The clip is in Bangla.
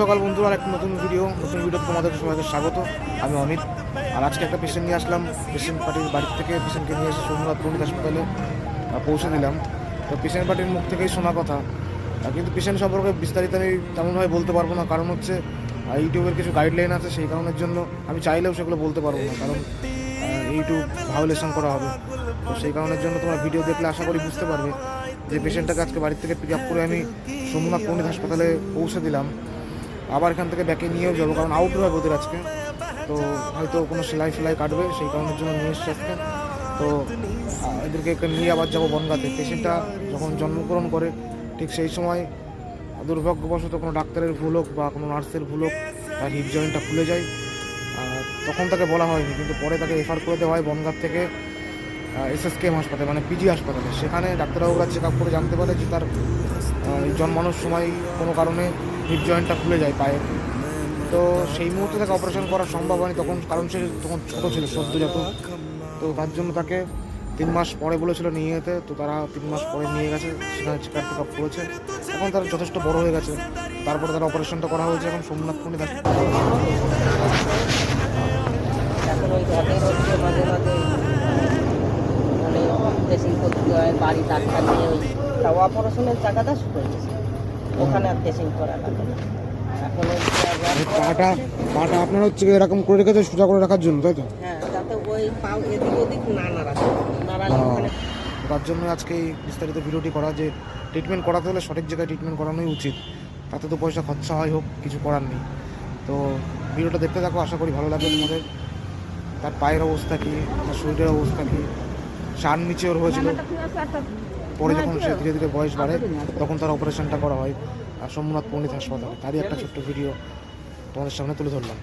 সকাল বন্ধুরা, একটা নতুন ভিডিও তোমাদের সবাইকে স্বাগত। আমি অমিত। আর আজকে একটা পেশেন্ট নিয়ে আসলাম। পেশেন্ট পার্টির বাড়ি থেকে পেশেন্টকে নিয়ে এসে সোমনাথ পণ্ডিত হাসপাতালে পৌঁছে দিলাম। তো পেশেন্ট পার্টির মুখ থেকেই শোনা কথা, কিন্তু পেশেন্ট সম্পর্কে বিস্তারিত আমি তেমনভাবে বলতে পারবো না, কারণ হচ্ছে ইউটিউবের কিছু গাইডলাইন আছে, সেই কারণের জন্য আমি চাইলেও সেগুলো বলতে পারবো না, কারণ ইউটিউব ভায়োলেশন করা হবে। তো সেই কারণের জন্য তোমরা ভিডিও দেখলে আশা করি বুঝতে পারবে যে পেশেন্টটাকে আজকে বাড়ি থেকে পিক আপ করে আমি সোমনাথ পণ্ডিত হাসপাতালে পৌঁছে দিলাম। আবার এখান থেকে ব্যাকে নিয়েও যাবো, কারণ আউটডোর হবে ওদের আজকে। তো হয়তো কোনো সেলাই কাটবে, সেই কারণের জন্য নিয়ে এসছে আজকে। তো এদেরকে নিয়ে আবার যাবো বনগাঁতে। পেশেন্টটা যখন জন্মগ্রহণ করে ঠিক সেই সময় দুর্ভাগ্যবশত কোনো ডাক্তারের ভুল হোক বা কোনো নার্সের ভুল হোক তার হিপ জয়েন্টটা খুলে যায়। তখন তাকে বলা হয়নি, কিন্তু পরে তাকে রেফার করে দেওয়া হয় বনগাঁ থেকে SSKM হাসপাতালে, মানে পিজি হাসপাতালে। সেখানে ডাক্তারবাবুরা চেক আপ করে জানতে পারে যে তার জন্মানোর সময় কোনো কারণে হিপ জয়েন্টটা খুলে যায় পায়ের। তো সেই মুহূর্তে তাকে অপারেশন করা সম্ভব হয়নি তখন, কারণ সে তখন ছোটো ছিল, সদ্যজাত। তো তার জন্য তাকে 3 মাস পরে বলেছিল নিয়ে যেতে। তো তারা 3 মাস পরে নিয়ে গেছে, সেখানে চেক আপ করেছে। এখন তারা যথেষ্ট বড় হয়ে গেছে। তারপরে তারা অপারেশনটা করা হয়েছে এখন সোমনাথ পণ্ডিত হাসপাতালে। এখন ওই ঘটের হচ্ছে মাঝে মাঝে মানে ড্রেসিং করতে হয়, বাড়ি ডাক্তার নিয়ে ওই অপারেশনের জায়গাটা শুরু হয়েছে, ওখানে আর ড্রেসিং করা লাগে না। এখন ওই পাটা আপনার হচ্ছে এরকম করে রেখেছে সোজা করে রাখার জন্য, তাই তো? হ্যাঁ, যাতে ওই পাও এদিক ওদিক না নাড়ালে ওখানে। তার জন্য আজকে এই বিস্তারিত ভিডিওটি করা, যে ট্রিটমেন্ট করাতে হলে সঠিক জায়গায় ট্রিটমেন্ট করানোই উচিত। তাতে তো পয়সা খরচা হয়, হোক, কিছু করার নেই। তো ভিডিওটা দেখতে থাকো, আশা করি ভালো লাগবে তোমাদের। তার পায়ের অবস্থা কী, তার শরীরের অবস্থা কী, সে আনমিচিওর হয়েছিল, পরে যখন সে ধীরে ধীরে বয়স বাড়ে তখন তার অপারেশনটা করা হয় আর সোমনাথ পণ্ডিত হাসপাতালে। তারই একটা ছোট্ট ভিডিও তোমাদের সামনে তুলে ধরলাম।